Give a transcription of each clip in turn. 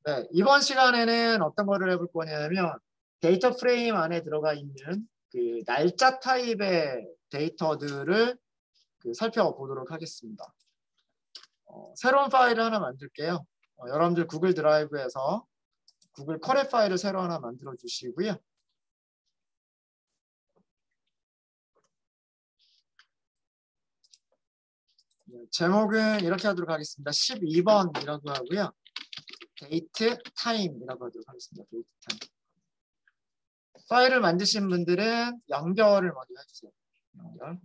네, 이번 시간에는 어떤 거를 해볼 거냐면 데이터 프레임 안에 들어가 있는 그 날짜 타입의 데이터들을 살펴보도록 하겠습니다. 새로운 파일을 하나 만들게요. 여러분들 구글 드라이브에서 구글 커렛 파일을 새로 하나 만들어 주시고요. 제목은 이렇게 하도록 하겠습니다. 12번이라고 하고요. 데이트 타임이라고 하도록 하겠습니다. 데이트 타임. 파일을 만드신 분들은 연결을 먼저 해주세요. 연결.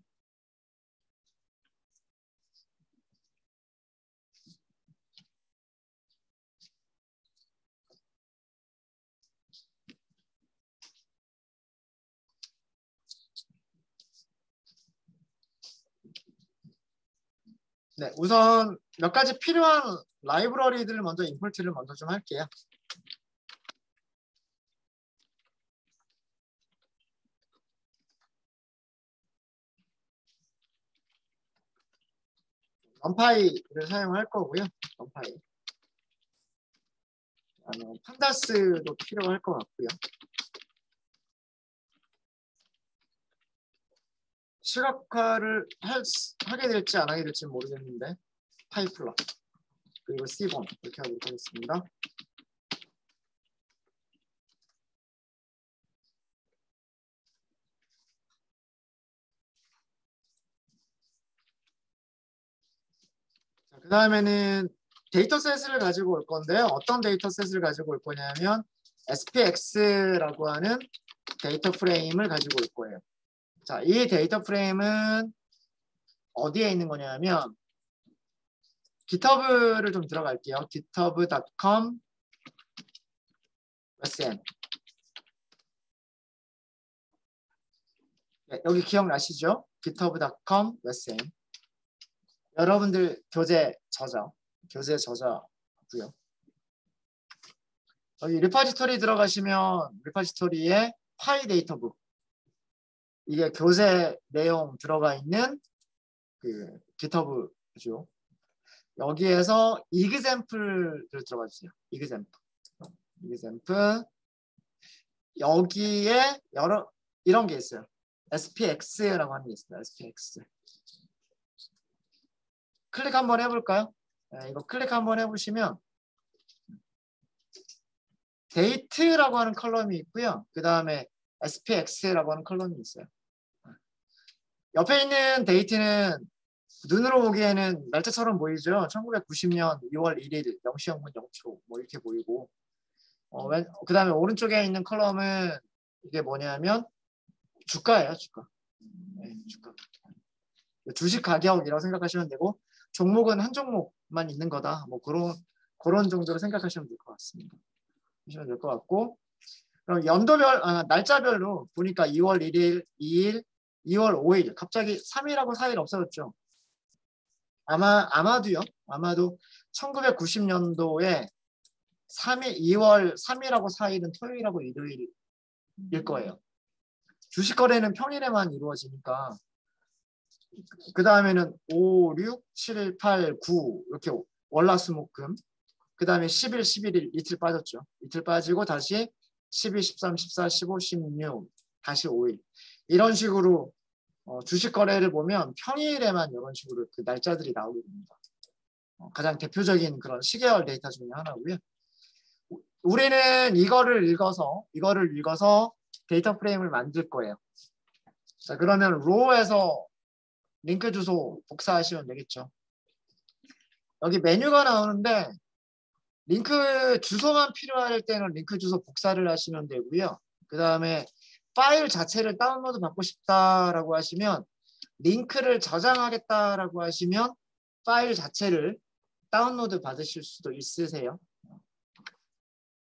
네, 우선 몇 가지 필요한 라이브러리들을 먼저 임포트를 먼저 좀 할게요. 넘파이를 사용할 거고요. 넘파이. 판다스도 필요할 것 같고요. 시각화를 하게 될지 안 하게 될지 모르겠는데 파이플라 그리고 C본 이렇게 하도록 하겠습니다. 그 다음에는 데이터셋을 가지고 올 건데요. 어떤 데이터셋을 가지고 올 거냐면 SPX라고 하는 데이터 프레임을 가지고 올 거예요. 자, 이 데이터 프레임은 어디에 있는 거냐면 GitHub를 좀 들어갈게요. github.com sn. 네, 여기 기억나시죠? github.com sn. 여러분들 교재 저자고요. 여기 리파지토리 들어가시면 리파지토리에 파이 데이터북 이게 교재 내용 들어가 있는 그 GitHub죠. 여기에서 example를 들어가 주세요. example 여기에 이런 게 있어요. SPX라고 하는 게 있습니다. SPX 클릭 한번 해볼까요? 네, 이거 클릭 한번 해보시면 데이트라고 하는 컬럼이 있고요. 그 다음에 SPX라고 하는 컬럼이 있어요. 옆에 있는 데이트는 눈으로 보기에는 날짜처럼 보이죠. 1990년 2월 1일 0시 0분 0초 뭐 이렇게 보이고 그 다음에 오른쪽에 있는 컬럼은 이게 뭐냐면 주가예요. 주가. 네, 주가. 주식 가격이라고 생각하시면 되고 종목은 한 종목만 있는 거다. 뭐 그런 정도로 생각하시면 될 것 같습니다. 하시면 될 것 같고 그럼 연도별 날짜별로 보니까 2월 1일, 2일, 2월 5일 갑자기 3일하고 4일 없어졌죠. 아마도 1990년도에 2월 3일하고 4일은 토요일하고 일요일일 거예요. 주식 거래는 평일에만 이루어지니까 그 다음에는 5, 6, 7, 8, 9 이렇게 월화수목금 그 다음에 10일, 11일 이틀 빠졌죠. 이틀 빠지고 다시 12, 13, 14, 15, 16 다시 5일 이런 식으로 주식 거래를 보면 평일에만 이런 식으로 그 날짜들이 나오게 됩니다. 가장 대표적인 그런 시계열 데이터 중에 하나고요. 우리는 이거를 읽어서 데이터 프레임을 만들 거예요. 자, 그러면 로우에서 링크 주소 복사하시면 되겠죠. 여기 메뉴가 나오는데 링크 주소만 필요할 때는 링크 주소 복사를 하시면 되고요. 그 다음에 파일 자체를 다운로드 받고 싶다라고 하시면 링크를 저장하겠다라고 하시면 파일 자체를 다운로드 받으실 수도 있으세요.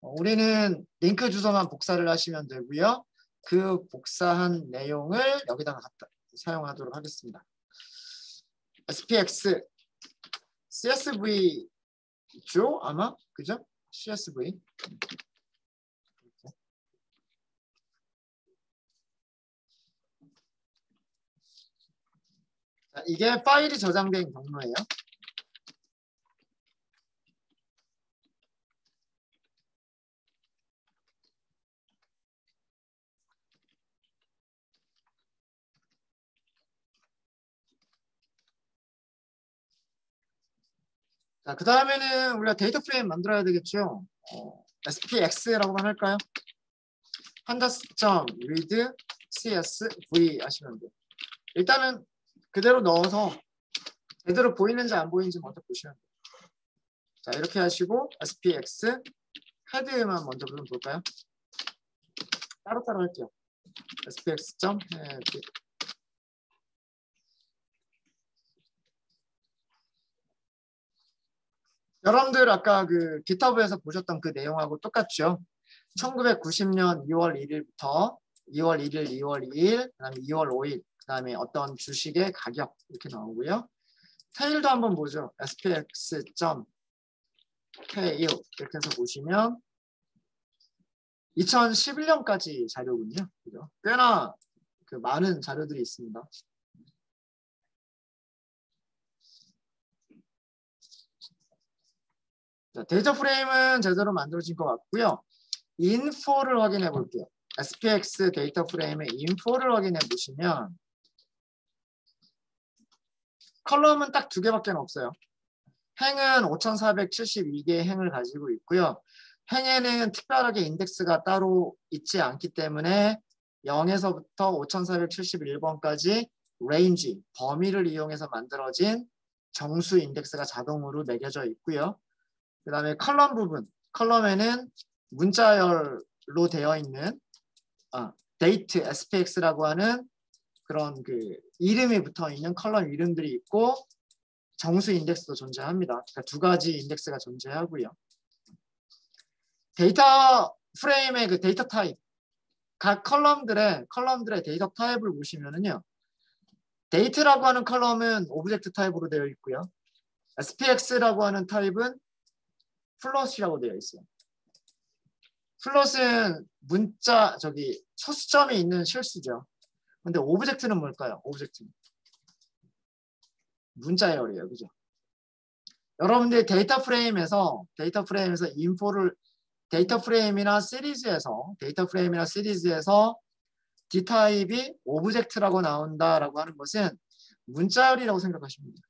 우리는 링크 주소만 복사를 하시면 되고요. 그 복사한 내용을 여기다가 사용하도록 하겠습니다. SPX, CSV죠? 아마? 그죠? CSV. 자, 이게 파일이 저장된 경로예요. 자, 그 다음에는 우리가 데이터 프레임 만들어야 되겠죠. SPX라고만 할까요? pandas.read csv 하시면 돼요. 일단은 그대로 넣어서 제대로 보이는지 안 보이는지 먼저 보시면 돼요. 자, 이렇게 하시고 SPX 헤드만 먼저 좀 볼까요? 따로따로 할게요. SPX.head. 여러분들 아까 그 GitHub에서 보셨던 그 내용하고 똑같죠? 1990년 2월 1일부터 2월 1일, 2월 2일, 그다음에 2월 5일, 그다음에 어떤 주식의 가격 이렇게 나오고요. 테일도 한번 보죠. spx.tail 이렇게 해서 보시면 2011년까지 자료군요. 그죠? 꽤나 그 많은 자료들이 있습니다. 자, 데이터 프레임은 제대로 만들어진 것 같고요. 인포를 확인해 볼게요. SPX 데이터 프레임의 인포를 확인해 보시면 컬럼은 딱 두 개밖에 없어요. 행은 5472개의 행을 가지고 있고요. 행에는 특별하게 인덱스가 따로 있지 않기 때문에 0에서부터 5471번까지 레인지, 범위를 이용해서 만들어진 정수 인덱스가 자동으로 매겨져 있고요. 그 다음에 컬럼 부분, 컬럼에는 문자열로 되어 있는 데이트, SPX라고 하는 그런 그 이름이 붙어 있는 컬럼 이름들이 있고 정수 인덱스도 존재합니다. 그러니까 두 가지 인덱스가 존재하고요. 데이터 프레임의 그 데이터 타입, 각 컬럼들의 데이터 타입을 보시면은요. 데이트라고 하는 컬럼은 오브젝트 타입으로 되어 있고요. SPX라고 하는 타입은 플롯이라고 되어 있어요. 플롯은 문자 소수점이 있는 실수죠. 근데 오브젝트는 뭘까요? 오브젝트는 문자열이에요. 그죠? 여러분들 데이터 프레임에서 인포를 데이터 프레임이나 시리즈에서 D타입이 오브젝트라고 나온다라고 하는 것은 문자열이라고 생각하시면 돼요.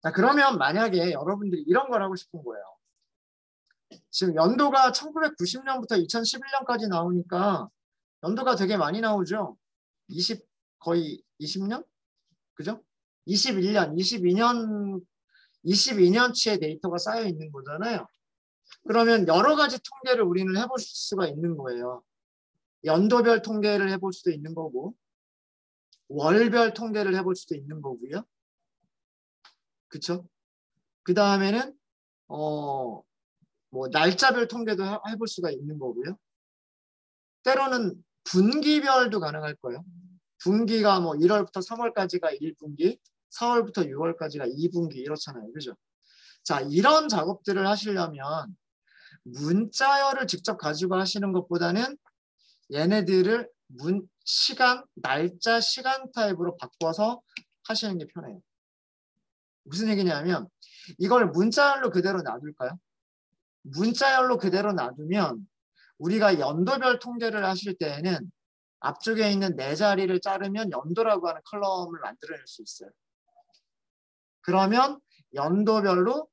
자, 그러면 만약에 여러분들이 이런 걸 하고 싶은 거예요. 지금 연도가 1990년부터 2011년까지 나오니까 연도가 되게 많이 나오죠. 거의 20년? 그죠? 22년치의 데이터가 쌓여 있는 거잖아요. 그러면 여러 가지 통계를 우리는 해볼 수가 있는 거예요. 연도별 통계를 해볼 수도 있는 거고, 월별 통계를 해볼 수도 있는 거고요. 그쵸? 그 다음에는, 뭐, 날짜별 통계도 해볼 수가 있는 거고요. 때로는 분기별도 가능할 거예요. 분기가 뭐 1월부터 3월까지가 1분기, 4월부터 6월까지가 2분기 이렇잖아요. 그죠? 자, 이런 작업들을 하시려면 문자열을 직접 가지고 하시는 것보다는 얘네들을 날짜, 시간 타입으로 바꿔서 하시는 게 편해요. 무슨 얘기냐면 이걸 문자열로 그대로 놔둘까요? 문자열로 그대로 놔두면 우리가 연도별 통계를 하실 때에는 앞쪽에 있는 네 자리를 자르면 연도라고 하는 컬럼을 만들어낼 수 있어요. 그러면 연도별로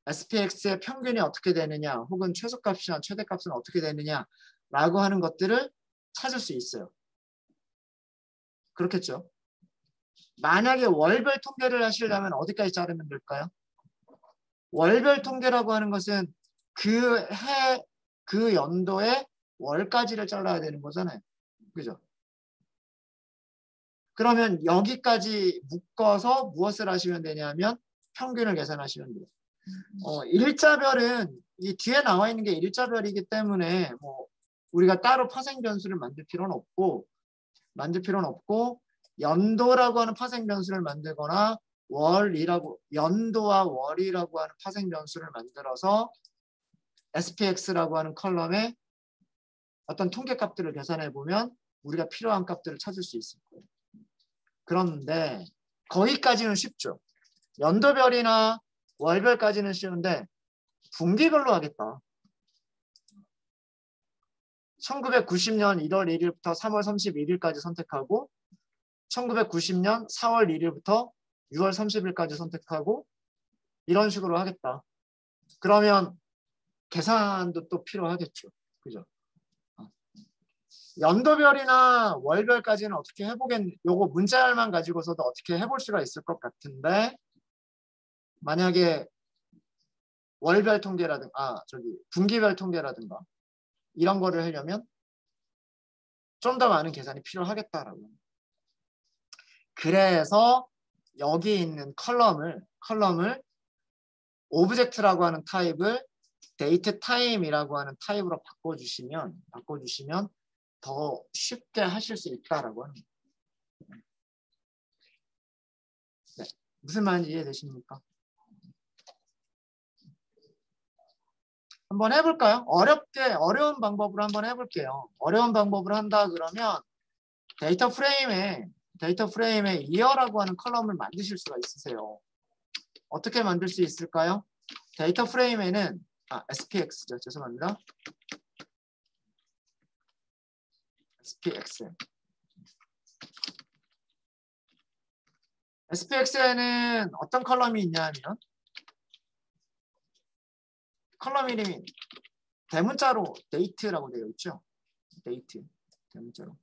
SPX의 평균이 어떻게 되느냐 혹은 최소값이나 최대값은 어떻게 되느냐라고 하는 것들을 찾을 수 있어요. 그렇겠죠? 만약에 월별 통계를 하시려면 어디까지 자르면 될까요? 월별 통계라고 하는 것은 그 연도의 월까지를 잘라야 되는 거잖아요. 그죠? 그러면 여기까지 묶어서 무엇을 하시면 되냐면 평균을 계산하시면 돼요. 일자별은 이 뒤에 나와 있는 게 일자별이기 때문에 뭐 우리가 따로 파생 변수를 만들 필요는 없고 연도라고 하는 파생 변수를 만들거나 연도와 월이라고 하는 파생 변수를 만들어서 SPX라고 하는 컬럼에 어떤 통계 값들을 계산해 보면 우리가 필요한 값들을 찾을 수 있을 거예요. 그런데 거기까지는 쉽죠. 연도별이나 월별까지는 쉬운데 분기별로 하겠다. 1990년 1월 1일부터 3월 31일까지 선택하고 1990년 4월 1일부터 6월 30일까지 선택하고 이런 식으로 하겠다. 그러면 계산도 또 필요하겠죠. 그죠? 연도별이나 월별까지는 어떻게 요거 문자열만 가지고서도 어떻게 해볼 수가 있을 것 같은데, 만약에 월별 통계라든가, 분기별 통계라든가 이런 거를 하려면 좀 더 많은 계산이 필요하겠다라고. 그래서 여기 있는 컬럼을 오브젝트라고 하는 타입을 데이트 타임이라고 하는 타입으로 바꿔주시면 더 쉽게 하실 수 있다라고 합니다. 네. 무슨 말인지 이해되십니까? 한번 해볼까요? 어려운 방법으로 한번 해볼게요. 어려운 방법으로 한다 그러면 데이터 프레임에 이어라고 하는 컬럼을 만드실 수가 있으세요. 어떻게 만들 수 있을까요? 데이터 프레임에는 SPX죠. 죄송합니다. SPX에는 어떤 컬럼이 있냐면 컬럼 이름이 대문자로 데이트라고 되어 있죠. 데이트 대문자로.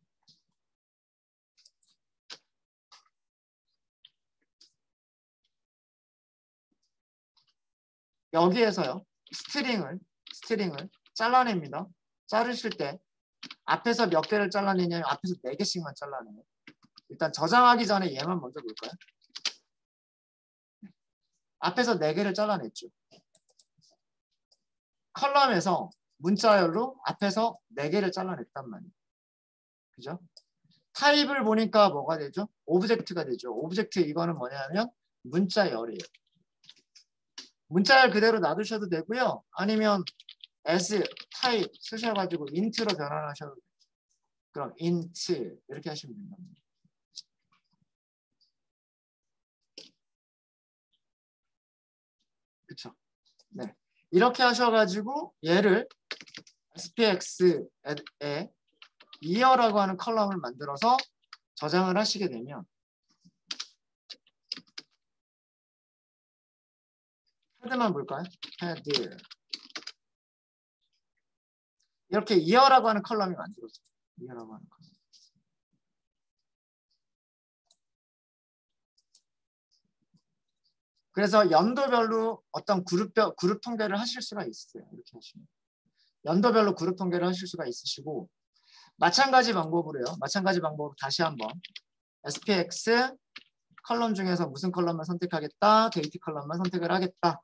여기에서요. 스트링을 잘라냅니다. 자르실 때 앞에서 몇 개를 잘라내냐면 앞에서 4개씩만 잘라내요. 일단 저장하기 전에 얘만 먼저 볼까요? 앞에서 4개를 잘라냈죠. 컬럼에서 문자열로 앞에서 4개를 잘라냈단 말이에요. 그죠? 타입을 보니까 뭐가 되죠? 오브젝트가 되죠. 오브젝트 이거는 뭐냐면 문자열이에요. 문자열 그대로 놔두셔도 되고요. 아니면 as 타입 쓰셔가지고 int로 변환하셔도 돼요. 그럼 int 이렇게 하시면 된다. 그쵸? 네. 이렇게 하셔가지고 얘를 SPX에 year라고 하는 컬럼을 만들어서 저장을 하시게 되면 헤드만 볼까요? 헤드 이렇게 year라고 하는 컬럼이 만들어져요. year라고 하는 컬럼. 그래서 연도별로 어떤 그룹 통계를 하실 수가 있어요. 이렇게 하시면. 연도별로 그룹 통계를 하실 수가 있으시고 마찬가지 방법으로요. 마찬가지 방법으로 다시 한번 SPX 컬럼 중에서 무슨 컬럼만 선택하겠다. 데이트 컬럼만 선택을 하겠다.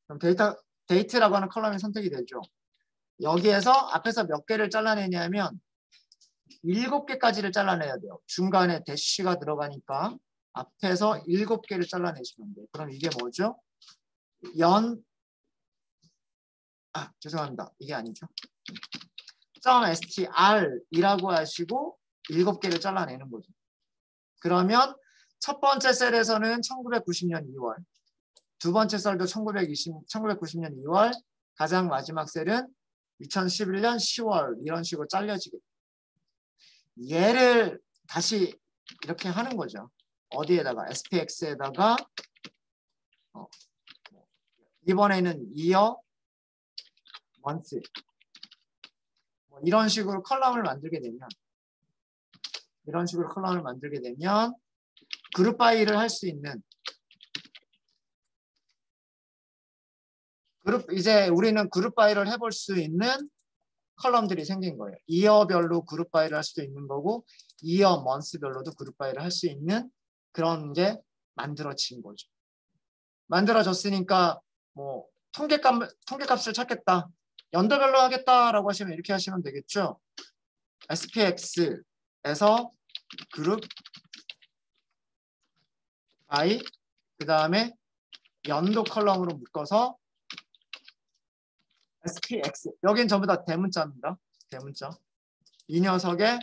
그럼 데이트라고 하는 컬럼이 선택이 되죠. 여기에서 앞에서 몇 개를 잘라내냐면 7개까지를 잘라내야 돼요. 중간에 대쉬가 들어가니까 앞에서 7개를 잘라내시면 돼요. 그럼 이게 뭐죠? 죄송합니다. 이게 아니죠. .str이라고 하시고 7개를 잘라내는 거죠. 그러면 첫 번째 셀에서는 1990년 2월, 두 번째 셀도 1990년 2월, 가장 마지막 셀은 2011년 10월 이런 식으로 잘려지게 돼요. 얘를 다시 이렇게 하는 거죠. 어디에다가 SPX에다가 이번에는 year, month 이런 식으로 컬럼을 만들게 되면 그룹 바이를 할 수 있는 이제 우리는 그룹 바이를 해볼 수 있는 컬럼들이 생긴 거예요. 이어별로 그룹 바이를 할 수도 있는 거고 이어 먼스별로도 그룹 바이를 할 수 있는 그런 게 만들어진 거죠. 만들어졌으니까 뭐 통계값을 찾겠다. 연도별로 하겠다라고 하시면 이렇게 하시면 되겠죠. SPX에서 그룹 바이 그 다음에 연도 컬럼으로 묶어서 SPX 여긴 전부 다 대문자입니다. 대문자. 이 녀석의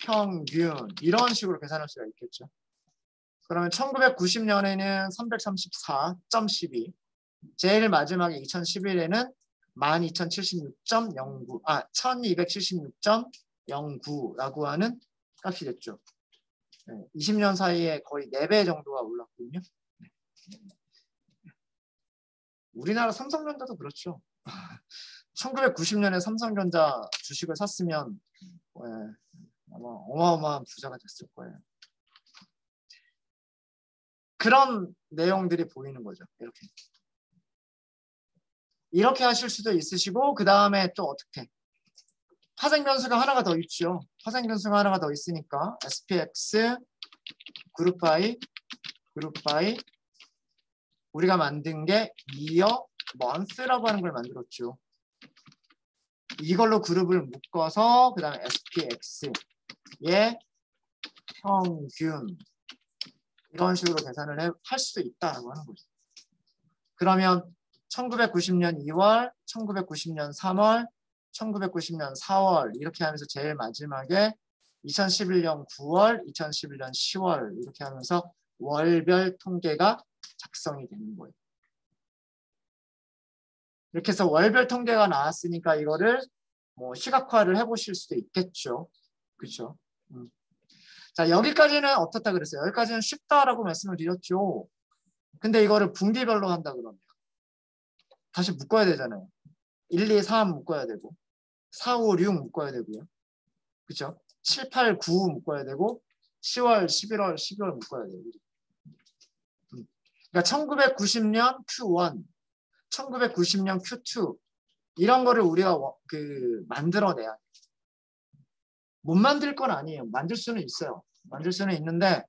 평균 이런 식으로 계산할 수가 있겠죠. 그러면 1990년에는 334.12 제일 마지막에 2011에는 1276.09 1276.09라고 하는 값이 됐죠. 20년 사이에 거의 4배 정도가 올랐거든요. 우리나라 삼성전자도 그렇죠. 1990년에 삼성전자 주식을 샀으면 아마 어마어마한 부자가 됐을 거예요. 그런 내용들이 보이는 거죠. 이렇게 하실 수도 있으시고, 그 다음에 또 어떻게? 파생 변수가 하나가 더 있죠. 파생 변수가 하나가 더 있으니까 SPX 그룹 바이 우리가 만든 게 year month라고 하는 걸 만들었죠. 이걸로 그룹을 묶어서 그 다음에 SPX의 평균 이런 식으로 계산을 할 수도 있다라고 하는 거죠. 그러면 1990년 2월, 1990년 3월, 1990년 4월 이렇게 하면서 제일 마지막에 2011년 9월, 2011년 10월 이렇게 하면서 월별 통계가 작성이 되는 거예요. 이렇게 해서 월별 통계가 나왔으니까 이거를 뭐 시각화를 해보실 수도 있겠죠. 그렇죠? 자, 여기까지는 어떻다 그랬어요? 여기까지는 쉽다라고 말씀을 드렸죠. 근데 이거를 분기별로 한다 그러면 다시 묶어야 되잖아요. 1, 2, 3 묶어야 되고 4, 5, 6 묶어야 되고요. 그렇죠? 7, 8, 9 묶어야 되고 10월, 11월, 12월 묶어야 돼요. 그러니까 1990년 Q1, 1990년 Q2 이런 거를 우리가 만들어내야 돼요. 못 만들 건 아니에요. 만들 수는 있어요. 만들 수는 있는데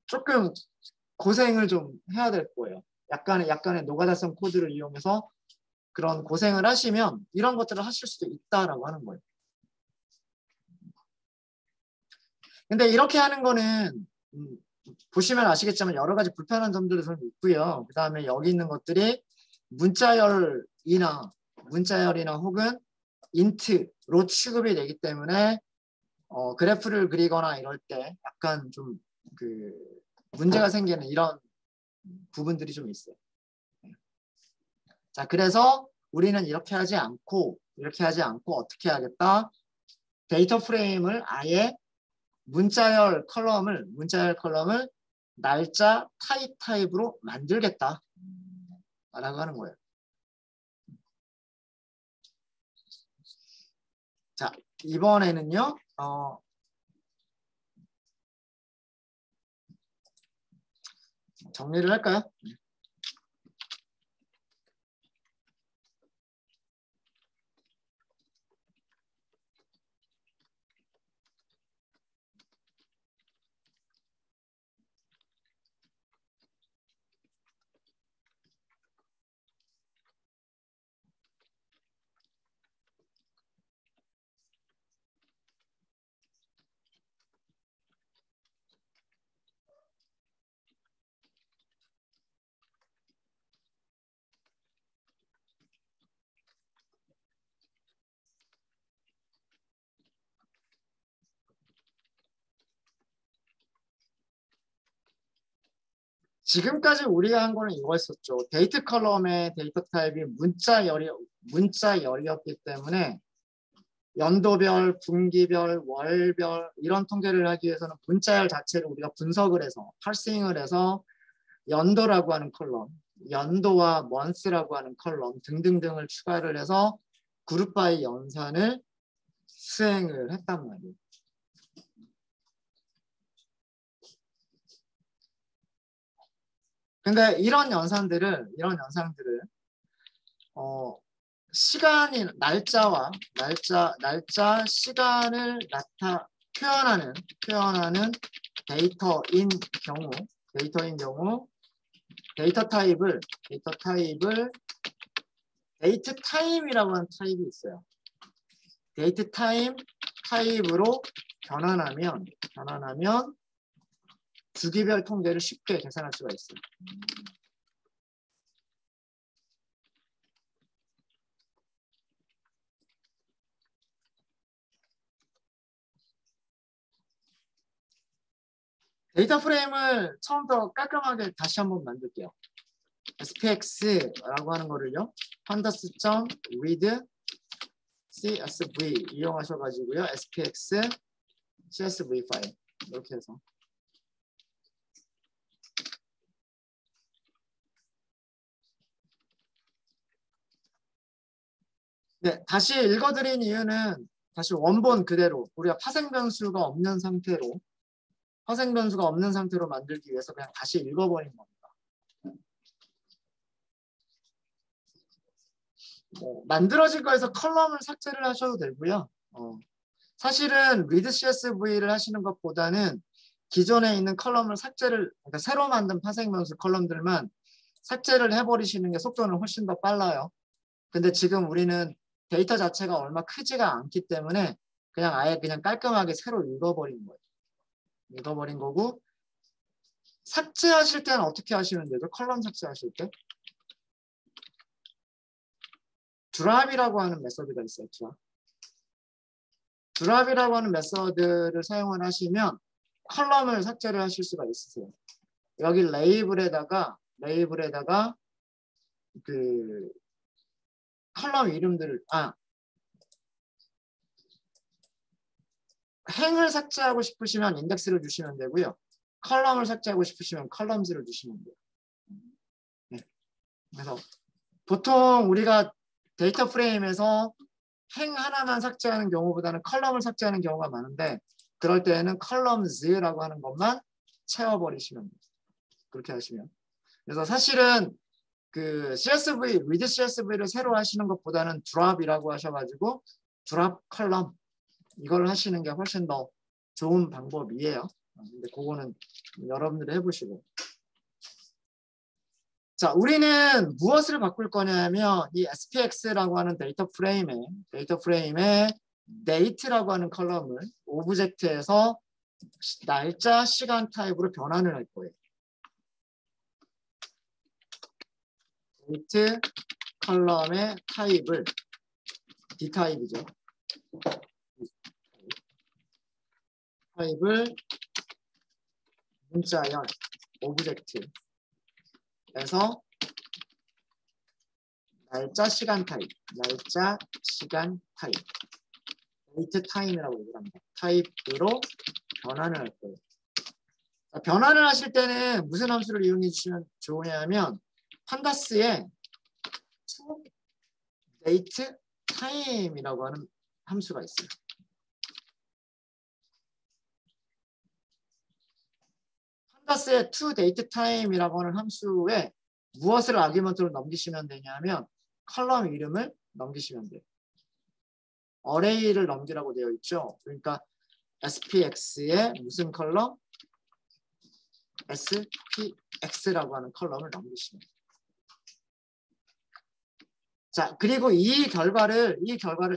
조금 고생을 좀 해야 될 거예요. 약간의 노가다성 코드를 이용해서 그런 고생을 하시면 이런 것들을 하실 수도 있다라고 하는 거예요. 근데 이렇게 하는 거는 보시면 아시겠지만 여러 가지 불편한 점들이 좀 있고요. 그 다음에 여기 있는 것들이 문자열이나 혹은 인트로 취급이 되기 때문에 그래프를 그리거나 이럴 때 약간 좀 문제가 생기는 이런 부분들이 좀 있어요. 자, 그래서 우리는 이렇게 하지 않고 어떻게 하겠다? 데이터 프레임을 아예 문자열 컬럼을 날짜 타입으로 만들겠다 라고 하는 거예요. 자, 이번에는요. 정리를 할까요? 지금까지 우리가 한 거는 이거였었죠. 데이트 컬럼의 데이터 타입이 문자열이었기 때문에 연도별, 분기별, 월별 이런 통계를 하기 위해서는 문자열 자체를 우리가 분석을 해서 파싱을 해서 연도라고 하는 컬럼, 연도와 먼스라고 하는 컬럼 등등등을 추가를 해서 그룹 바이 연산을 수행을 했단 말이에요. 근데 이런 연산들을 시간이 날짜 시간을 표현하는 데이터인 경우 데이터 타입을 데이트 타임이라고 하는 타입이 있어요. 데이트 타입으로 변환하면 주기별 통계를 쉽게 계산할 수가 있어요. 데이터 프레임을 처음부터 깔끔하게 다시 한번 만들게요. SPX라고 하는 거를요. pandas.read CSV 이용하셔가지고요. SPX CSV 파일 이렇게 해서 네, 다시 읽어드린 이유는 다시 원본 그대로 우리가 파생 변수가 없는 상태로 만들기 위해서 그냥 다시 읽어버린 겁니다. 만들어진 거에서 컬럼을 삭제를 하셔도 되고요. 사실은 read CSV를 하시는 것보다는 기존에 있는 컬럼을 그러니까 새로 만든 파생 변수 컬럼들만 삭제를 해버리시는 게 속도는 훨씬 더 빨라요. 근데 지금 우리는 데이터 자체가 얼마 크지가 않기 때문에 그냥 아예 그냥 깔끔하게 새로 읽어버린 거예요. 읽어버린 거고, 삭제하실 때는 어떻게 하시면 되죠? 컬럼 삭제하실 때 드랍이라고 하는 메서드가 있어요. 드랍이라고 하는 메서드를 사용을 하시면 컬럼을 삭제를 하실 수가 있으세요. 여기 레이블에다가 그 컬럼 이름들을 행을 삭제하고 싶으시면 인덱스를 주시면 되고요. 컬럼을 삭제하고 싶으시면 컬럼즈를 주시면 돼요. 네. 그래서 보통 우리가 데이터 프레임에서 행 하나만 삭제하는 경우보다는 컬럼을 삭제하는 경우가 많은데 그럴 때에는 컬럼즈라고 하는 것만 채워버리시면 돼요. 그렇게 하시면. 그래서 사실은 그 CSV, read CSV를 새로 하시는 것보다는 드랍이라고 하셔가지고 드랍 컬럼 이걸 하시는 게 훨씬 더 좋은 방법이에요. 근데 그거는 여러분들이 해보시고. 자, 우리는 무엇을 바꿀 거냐면 이 SPX라고 하는 데이터 프레임에 date라고 하는 컬럼을 오브젝트에서 날짜, 시간 타입으로 변환을 할 거예요. date 컬럼의 타입을 d타입이죠. 타입을 문자열 오브젝트에서 날짜 시간 타입 데이트 타임이라고 얘기를 합니다. 타입으로 변환을 할 거예요. 자, 변환을 하실 때는 무슨 함수를 이용해 주시면 좋으냐면 판다스에 to date time이라고 하는 함수가 있어요. 판다스의 to date time이라고 하는 함수에 무엇을 아규먼트로 넘기시면 되냐면 컬럼 이름을 넘기시면 돼요. 어레이를 넘기라고 되어 있죠. 그러니까 SPX의 무슨 컬럼? SPX라고 하는 컬럼을 넘기시면 돼요. 자, 그리고 이 결과를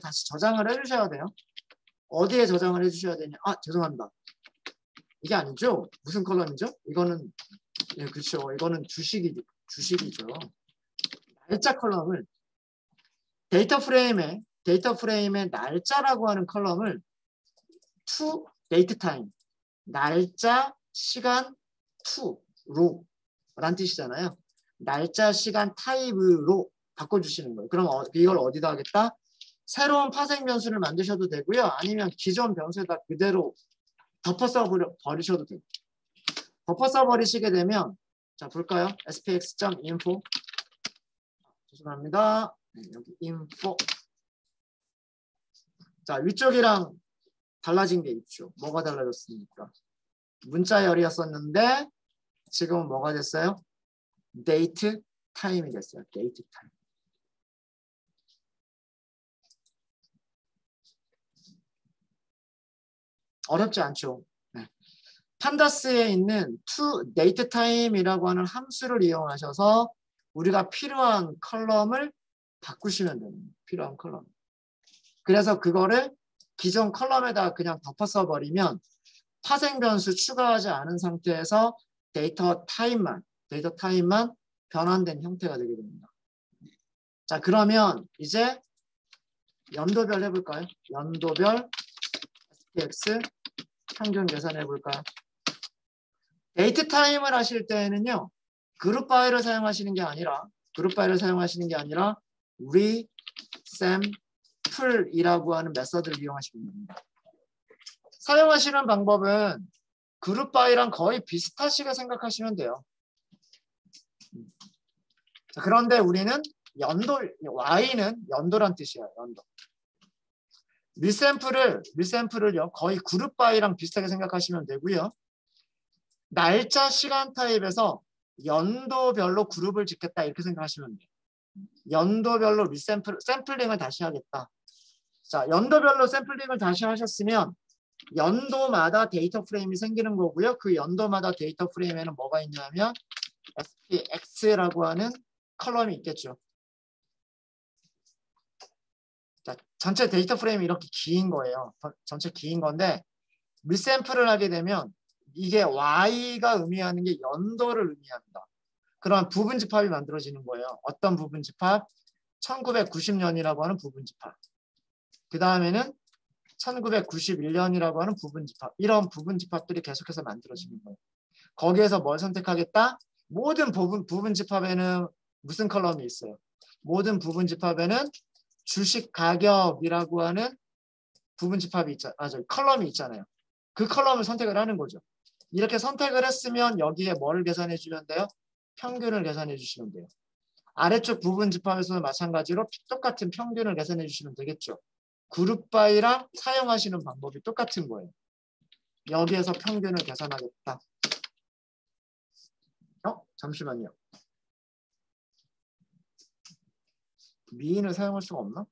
다시 저장을 해주셔야 돼요. 어디에 저장을 해주셔야 되냐? 죄송합니다. 이게 아니죠? 무슨 컬럼이죠? 이거는 그렇죠. 이거는 주식이죠. 날짜 컬럼을 데이터 프레임의 날짜라고 하는 컬럼을 to date time 날짜 시간 to로 라는 뜻이잖아요. 날짜 시간 타입으로 바꿔주시는 거예요. 그럼 이걸 어디다 하겠다? 새로운 파생 변수를 만드셔도 되고요. 아니면 기존 변수에다 그대로 덮어써 버리셔도 돼요. 덮어써 버리시게 되면 자 볼까요? spx.info 죄송합니다. 여기 info 자 위쪽이랑 달라진 게 있죠. 뭐가 달라졌습니까? 문자열이었었는데 지금은 뭐가 됐어요? date time이 됐어요. date time. 어렵지 않죠. 네. 판다스에 있는 to date time이라고 하는 함수를 이용하셔서 우리가 필요한 컬럼을 바꾸시면 됩니다. 필요한 컬럼. 그래서 그거를 기존 컬럼에다 그냥 덮어써 버리면 파생 변수 추가하지 않은 상태에서 데이터 타입만 변환된 형태가 되게 됩니다. 자, 그러면 이제 연도별 해볼까요? 연도별 SPX 평균 계산해 볼까요? 데이트 타임을 하실 때는요. 그룹 파일을 사용하시는 게 아니라 resam 풀이라고 하는 메서드를 이용하시면 됩니다. 사용하시는 방법은 그룹 바이랑 거의 비슷하시게 생각하시면 돼요. 자, 그런데 우리는 Y는 연도란 뜻이에요. 연도. 리샘플을요 거의 그룹 바이랑 비슷하게 생각하시면 되고요. 날짜 시간 타입에서 연도별로 그룹을 짓겠다 이렇게 생각하시면 돼요. 연도별로 샘플링을 다시 하겠다. 자, 연도별로 샘플링을 다시 하셨으면 연도마다 데이터 프레임이 생기는 거고요. 그 연도마다 데이터 프레임에는 뭐가 있냐면 SPX라고 하는 컬럼이 있겠죠. 자, 전체 데이터 프레임이 이렇게 긴 거예요. 전체 긴 건데 리샘플을 하게 되면 이게 Y가 의미하는 게 연도를 의미합니다. 그런 부분 집합이 만들어지는 거예요. 어떤 부분 집합? 1990년이라고 하는 부분 집합. 그 다음에는 1991년이라고 하는 부분 집합. 이런 부분 집합들이 계속해서 만들어지는 거예요. 거기에서 뭘 선택하겠다? 모든 부분 집합에는 무슨 컬럼이 있어요? 모든 부분 집합에는 주식 가격이라고 하는 부분 집합이 컬럼이 있잖아요. 그 컬럼을 선택을 하는 거죠. 이렇게 선택을 했으면 여기에 뭐를 계산해 주면 돼요? 평균을 계산해 주시면 돼요. 아래쪽 부분 집합에서도 마찬가지로 똑같은 평균을 계산해 주시면 되겠죠. 그룹 바이랑 사용하시는 방법이 똑같은 거예요. 여기에서 평균을 계산하겠다. 잠시만요. 미인을 사용할 수가 없나?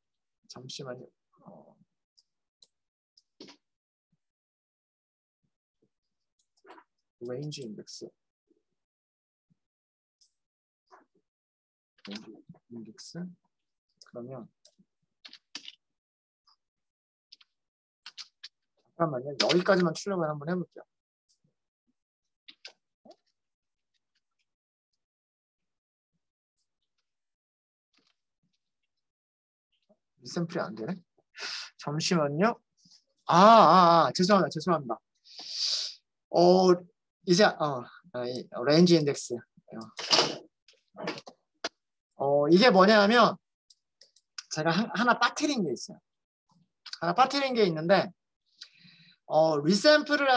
잠시만요. 레인지 인덱스. 그러면 잠깐만요. 여기까지만 출력을 한번 해볼게요. 리샘플이 안 되네. 잠시만요. 죄송합니다. 이제 레인지 인덱스. 이게 뭐냐면 제가 하나 빠뜨린 게 있어요. 하나 빠뜨린 게 있는데 리샘플을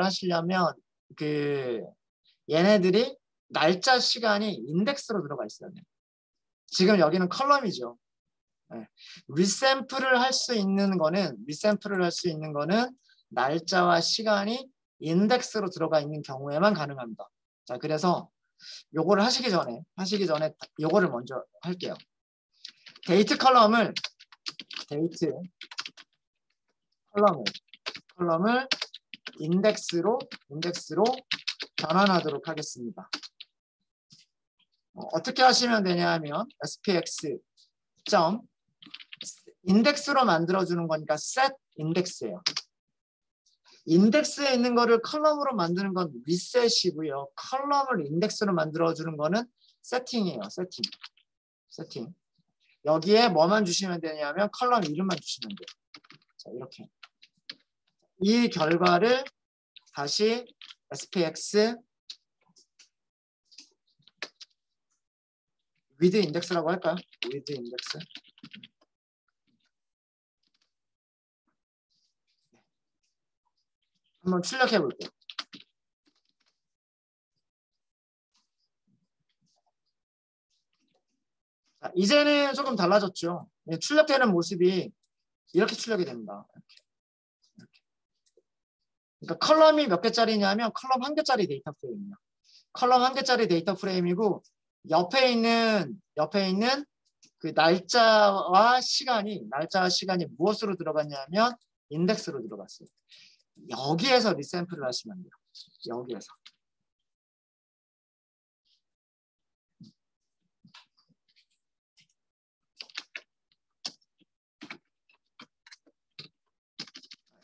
하시려면 그 얘네들이 날짜 시간이 인덱스로 들어가 있어야 돼요. 지금 여기는 컬럼이죠. 네. 리샘플을 할 수 있는 거는 날짜와 시간이 인덱스로 들어가 있는 경우에만 가능합니다. 자, 그래서 요거를 하시기 전에 요거를 먼저 할게요. 데이트 컬럼을 인덱스로 변환하도록 하겠습니다. 어떻게 하시면 되냐 하면 SPX 점 인덱스로 만들어주는 거니까 set 인덱스예요. 인덱스에 있는 거를 컬럼으로 만드는 건 리셋이고요. 컬럼을 인덱스로 만들어주는 거는 세팅이에요. 세팅. 여기에 뭐만 주시면 되냐면 컬럼 이름만 주시면 돼요. 자, 이렇게. 이 결과를 다시 SPX with index라고 할까요? with index. 한번 출력해 볼게요. 자, 이제는 조금 달라졌죠. 출력되는 모습이 이렇게 출력이 됩니다. 이렇게. 그러니까 컬럼이 몇 개짜리냐면 컬럼 한 개짜리 데이터 프레임이에요. 컬럼 한 개짜리 데이터 프레임이고 옆에 있는 그 날짜와 시간이 무엇으로 들어갔냐면 인덱스로 들어갔어요. 여기에서 리샘플을 하시면 돼요. 여기에서.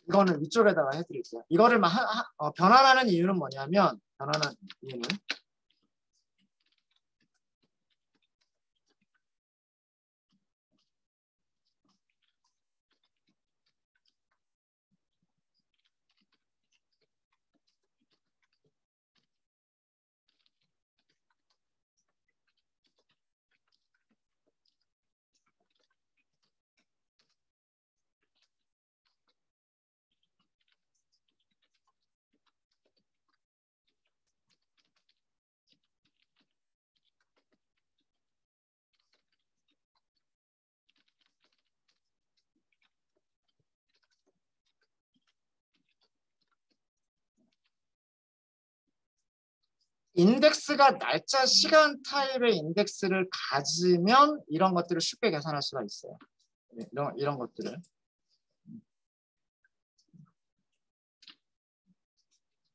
이거는 위쪽에다가 해드릴게요. 이거를 변환하는 이유는 뭐냐면 인덱스가 날짜, 시간 타입의 인덱스를 가지면 이런 것들을 쉽게 계산할 수가 있어요. 이런 것들을.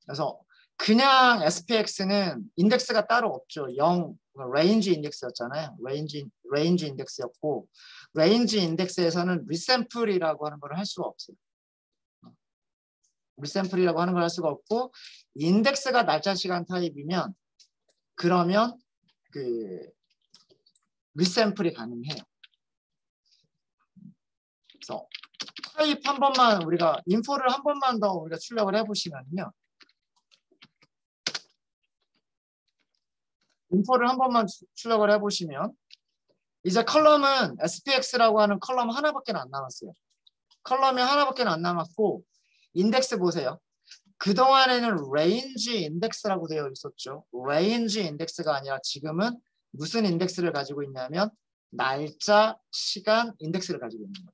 그래서 그냥 SPX는 인덱스가 따로 없죠. 0, 레인지 인덱스였잖아요. 레인지 인덱스였고, 레인지 인덱스에서는 리샘플이라고 하는 걸 할 수가 없어요. 리샘플이라고 하는 걸 할 수가 없고, 인덱스가 날짜, 시간 타입이면 그러면 그 리샘플이 가능해요. 그래서 타입 한 번만 우리가 인포를 한 번만 더 우리가 출력을 해보시면요. 인포를 한 번만 출력을 해보시면 이제 컬럼은 SPX라고 하는 컬럼 하나밖에 안 남았어요. 컬럼이 하나밖에 안 남았고 인덱스 보세요. 그동안에는 레인지 인덱스라고 되어 있었죠. 레인지 인덱스가 아니라 지금은 무슨 인덱스를 가지고 있냐면 날짜, 시간 인덱스를 가지고 있는 거예요.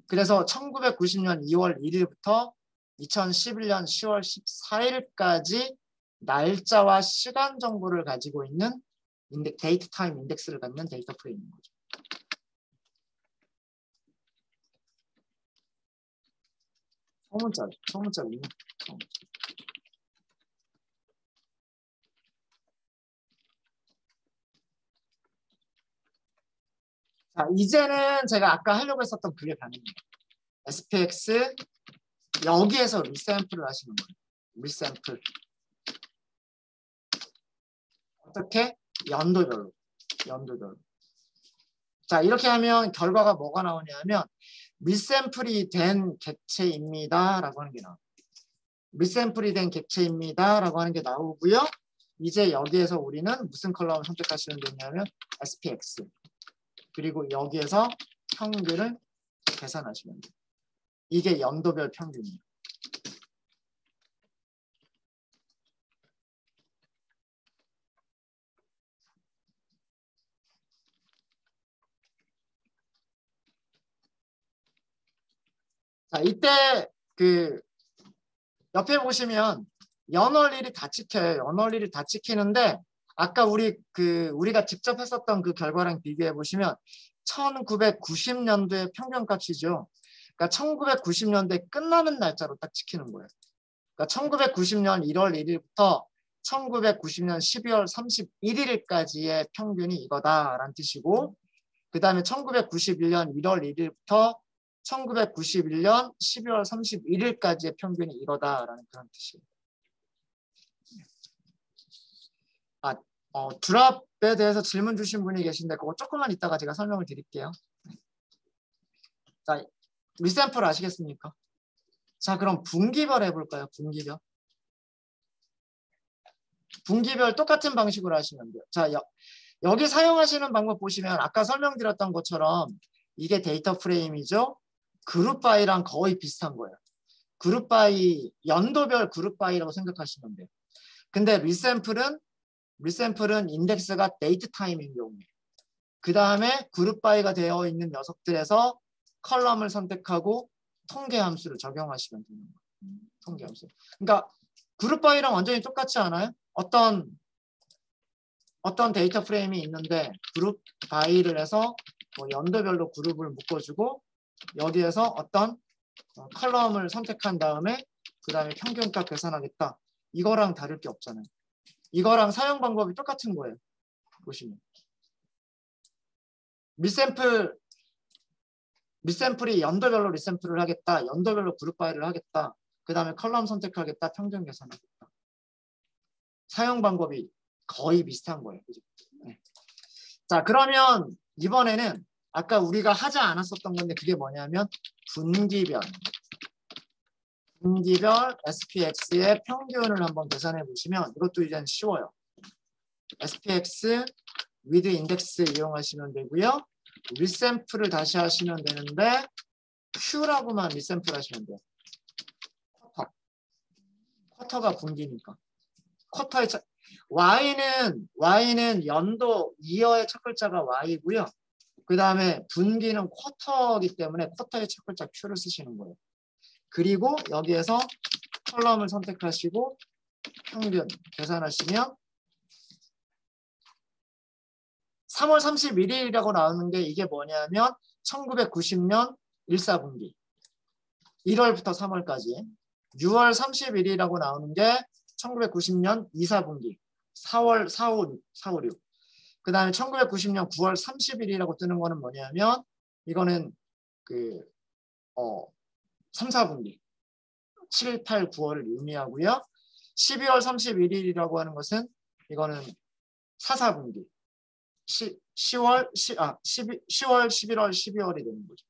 그래서 1990년 2월 1일부터 2011년 10월 14일까지 날짜와 시간 정보를 가지고 있는 데이트 타임 인덱스를 갖는 데이터 프레임인 거죠. 소문자리. 자, 이제는 제가 아까 하려고 했었던 그게 가능해요. SPX 여기에서 리샘플을 하시는 거예요. 리샘플. 어떻게? 연도별로. 자, 이렇게 하면 결과가 뭐가 나오냐면 리샘플이 된 객체입니다 라고 하는 게 나와요. 리샘플이 된 객체입니다 라고 하는 게 나오고요. 이제 여기에서 우리는 무슨 컬럼을 선택하시면 되냐면 SPX. 그리고 여기에서 평균을 계산하시면 돼요. 이게 연도별 평균이에요. 자, 이때 그 옆에 보시면 연월일이 다 찍혀요. 연월일이 다 찍히는데 아까 우리가 직접 했었던 그 결과랑 비교해 보시면 1990년도의 평균값이죠. 그러니까 1990년대 끝나는 날짜로 딱 찍히는 거예요. 그러니까 1990년 1월 1일부터 1990년 12월 31일까지의 평균이 이거다라는 뜻이고, 그 다음에 1991년 1월 1일부터 1991년 12월 31일까지의 평균이 이거다라는 그런 뜻이에요. 드랍에 대해서 질문 주신 분이 계신데 그거 조금만 이따가 제가 설명을 드릴게요. 자, 리샘플 아시겠습니까? 자, 그럼 분기별 해볼까요? 분기별 똑같은 방식으로 하시면 돼요. 자, 여기 사용하시는 방법 보시면 아까 설명드렸던 것처럼 이게 데이터 프레임이죠. 그룹 바이랑 거의 비슷한 거예요. 그룹 바이, 연도별 그룹 바이라고 생각하시면 돼요. 근데 리샘플은 인덱스가 데이트 타임인 경우에 그 다음에 그룹 바이가 되어 있는 녀석들에서 컬럼을 선택하고 통계 함수를 적용하시면 되는 거예요. 통계 함수. 그러니까 그룹 바이랑 완전히 똑같지 않아요? 어떤 데이터 프레임이 있는데 그룹 바이를 해서 뭐 연도별로 그룹을 묶어주고 여기에서 어떤 컬럼을 선택한 다음에 그 다음에 평균값 계산하겠다. 이거랑 다를 게 없잖아요. 이거랑 사용 방법이 똑같은 거예요. 보시면. 리샘플이 연도별로 리샘플을 하겠다. 연도별로 그룹 바이를 하겠다. 그 다음에 컬럼 선택하겠다. 평균 계산하겠다. 사용 방법이 거의 비슷한 거예요. 그죠? 네. 자, 그러면 이번에는 아까 우리가 하지 않았었던 건데 그게 뭐냐면 분기별 SPX의 평균을 한번 계산해 보시면 이것도 이제는 쉬워요. SPX with index 이용하시면 되고요. 리샘플을 다시 하시면 되는데 Q라고만 리샘플 하시면 돼요. 쿼터가 분기니까. 쿼터의 Y는 연도 이어의 첫 글자가 Y고요. 그 다음에 분기는 쿼터이기 때문에 쿼터의 첫 글자 Q를 쓰시는 거예요. 그리고 여기에서 컬럼을 선택하시고 평균 계산하시면 3월 31일이라고 나오는 게 이게 뭐냐면 1990년 1사분기 1월부터 3월까지 6월 30일이라고 나오는 게 1990년 2사분기 4월 4, 5, 4, 5, 6 그 다음에 1990년 9월 30일이라고 뜨는 거는 뭐냐면 이거는 그 3, 4분기 7, 8, 9월을 의미하고요. 12월 31일이라고 하는 것은 이거는 4, 4분기 10월, 11월, 12월이 되는 거죠.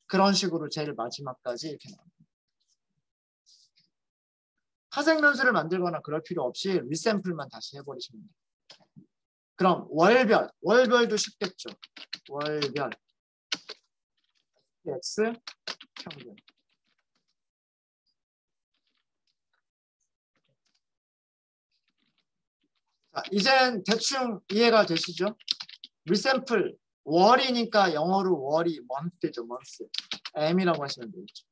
그런 식으로 제일 마지막까지 이렇게 나옵니다. 파생변수를 만들거나 그럴 필요 없이 리샘플만 다시 해버리시면 돼요. 그럼 월별도 쉽겠죠. 월별 x 평균. 자, 이젠 대충 이해가 되시죠? 리샘플 월이니까 영어로 월이 month죠, month. m이라고 하시면 되겠죠.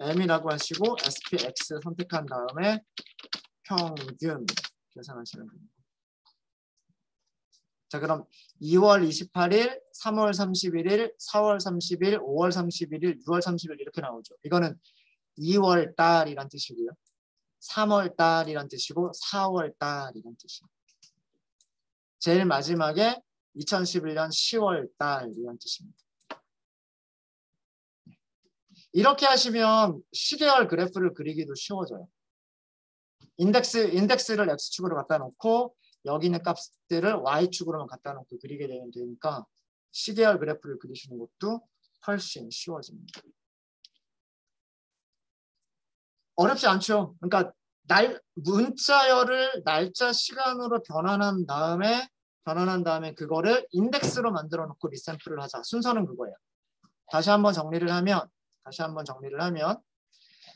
m이라고 하시고 SPX 선택한 다음에 평균 계산하시면 됩니다. 자, 그럼 2월 28일, 3월 31일, 4월 30일, 5월 31일, 6월 30일 이렇게 나오죠. 이거는 2월 달이란 뜻이고요. 3월 달이란 뜻이고 4월 달이란 뜻이에요. 제일 마지막에 2011년 10월 달이란 뜻입니다. 이렇게 하시면 시계열 그래프를 그리기도 쉬워져요. 인덱스를 X축으로 갖다 놓고 여기 있는 값들을 Y축으로만 갖다 놓고 그리게 되면 되니까 시계열 그래프를 그리시는 것도 훨씬 쉬워집니다. 어렵지 않죠. 그러니까 문자열을 날짜 시간으로 변환한 다음에 그거를 인덱스로 만들어 놓고 리샘플을 하자. 순서는 그거예요. 다시 한번 정리를 하면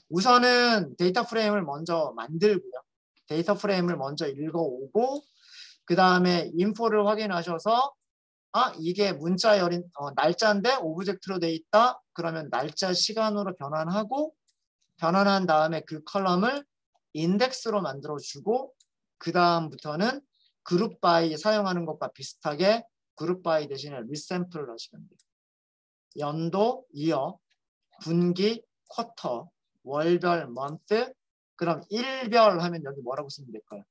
우선은 데이터 프레임을 먼저 만들고요. 데이터 프레임을 먼저 읽어오고 그 다음에 인포를 확인하셔서 이게 문자열인 날짜인데 오브젝트로 돼 있다. 그러면 날짜 시간으로 변환하고 변환한 다음에 그 컬럼을 인덱스로 만들어주고 그 다음부터는 그룹 바이 사용하는 것과 비슷하게 그룹 바이 대신에 리샘플을 하시면 돼요. 연도, 이어, 분기, 쿼터, 월별, month. 그럼 일별 하면 여기 뭐라고 쓰면 될까요?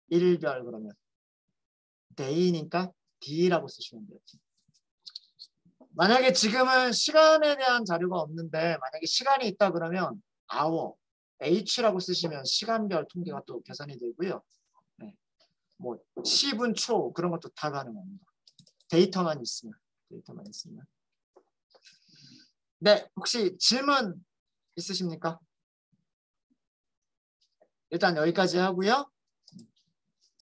일별 그러면 day니까 d라고 쓰시면 돼요. 만약에 지금은 시간에 대한 자료가 없는데 만약에 시간이 있다 그러면 hour, h라고 쓰시면 시간별 통계가 또 계산이 되고요. 네. 뭐 10분, 초 그런 것도 다 가능합니다. 데이터만 있으면. 네, 혹시 질문 있으십니까? 일단 여기까지 하고요.